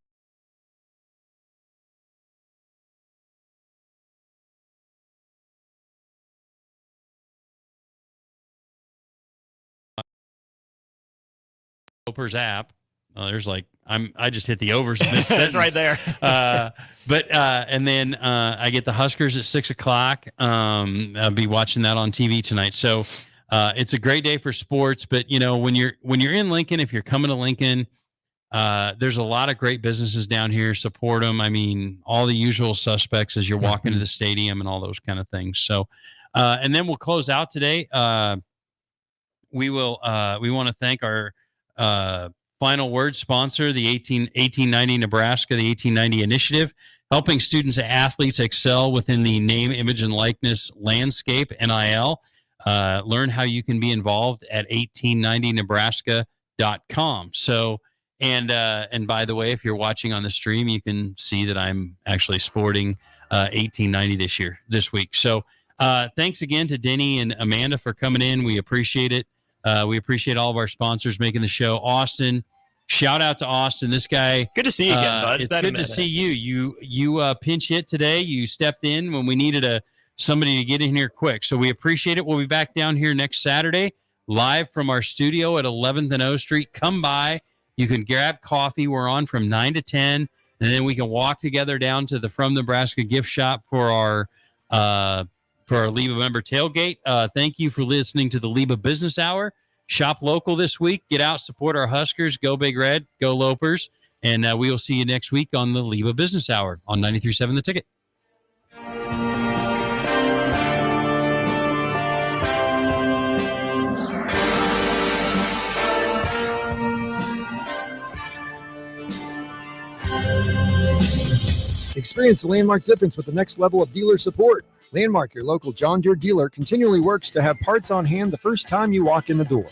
Lopers app. There's I just hit the overs in this That's right there. And then I get the Huskers at 6:00. I'll be watching that on TV tonight. So it's a great day for sports. But when you're in Lincoln, if you're coming to Lincoln, there's a lot of great businesses down here. Support them. I mean, all the usual suspects as you're walking to the stadium and all those kind of things. So, and then we'll close out today. We want to thank our final word sponsor, the 1890 Nebraska, the 1890 Initiative, helping students and athletes excel within the name, image, and likeness landscape, NIL. Learn how you can be involved at 1890nebraska.com. So, and by the way, if you're watching on the stream, you can see that I'm actually sporting 1890 this week. So thanks again to Denny and Amanda for coming in. We appreciate it. We appreciate all of our sponsors making the show. Austin, shout out to Austin. This guy. Good to see you again, bud. It's good to see you. You pinch hit today. You stepped in when we needed somebody to get in here quick. So we appreciate it. We'll be back down here next Saturday, live from our studio at 11th and O Street. Come by. You can grab coffee. We're on from 9 to 10, and then we can walk together down to the From Nebraska gift shop for our LIBA member tailgate. Thank you for listening to the LIBA Business Hour. Shop local this week. Get out, support our Huskers. Go Big Red. Go Lopers. And we will see you next week on the LIBA Business Hour on 93.7 The Ticket. Experience the Landmark difference with the next level of dealer support. Landmark, your local John Deere dealer, continually works to have parts on hand the first time you walk in the door.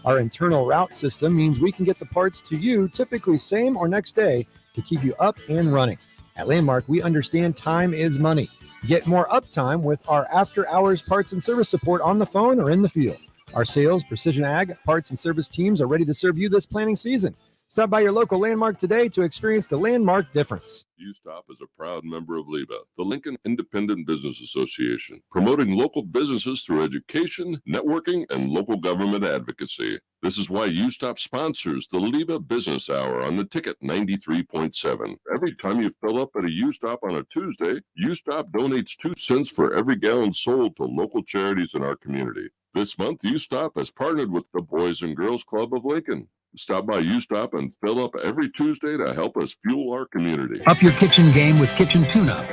Our internal route system means we can get the parts to you typically same or next day to keep you up and running. At Landmark, we understand time is money. Get more uptime with our after-hours parts and service support on the phone or in the field. Our sales, precision ag, parts, and service teams are ready to serve you this planting season. Stop by your local Landmark today to experience the Landmark difference. USTOP is a proud member of LIBA, the Lincoln Independent Business Association, promoting local businesses through education, networking, and local government advocacy. This is why USTOP sponsors the LIBA Business Hour on the Ticket 93.7. Every time you fill up at a USTOP on a Tuesday, USTOP donates 2 cents for every gallon sold to local charities in our community. This month, USTOP has partnered with the Boys and Girls Club of Lincoln. Stop by USTOP and fill up every Tuesday to help us fuel our community. Up your kitchen game with Kitchen Tune-Up.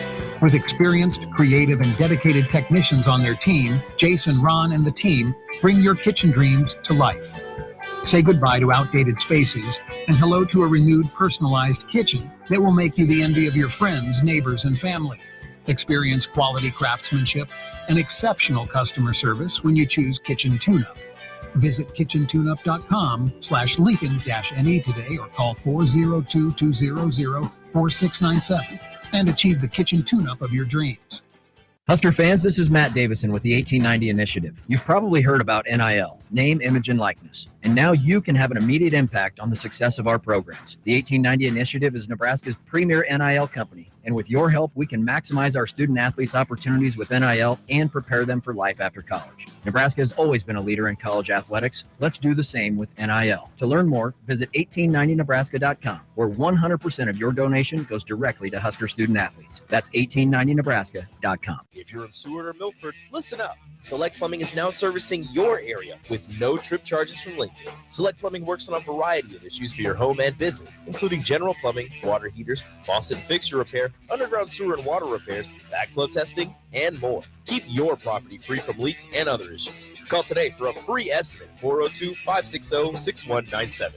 With experienced, creative, and dedicated technicians on their team, Jason, Ron, and the team bring your kitchen dreams to life. Say goodbye to outdated spaces and hello to a renewed, personalized kitchen that will make you the envy of your friends, neighbors, and family. Experience quality craftsmanship and exceptional customer service when you choose Kitchen Tune-Up. Visit kitchentuneup.com/Lincoln-NE today or call 402-200-4697 and achieve the kitchen tune-up of your dreams. Husker fans, this is Matt Davison with the 1890 Initiative. You've probably heard about NIL, name, image, and likeness. And now you can have an immediate impact on the success of our programs. The 1890 Initiative is Nebraska's premier NIL company. And with your help, we can maximize our student athletes' opportunities with NIL and prepare them for life after college. Nebraska has always been a leader in college athletics. Let's do the same with NIL. To learn more, visit 1890nebraska.com, where 100% of your donation goes directly to Husker student athletes. That's 1890nebraska.com. If you're in Seward or Milford, listen up. Select Plumbing is now servicing your area with no trip charges from Lincoln. Select Plumbing works on a variety of issues for your home and business, including general plumbing, water heaters, faucet and fixture repair, underground sewer and water repairs, backflow testing, and more. Keep your property free from leaks and other issues. Call today for a free estimate, 402-560-6197.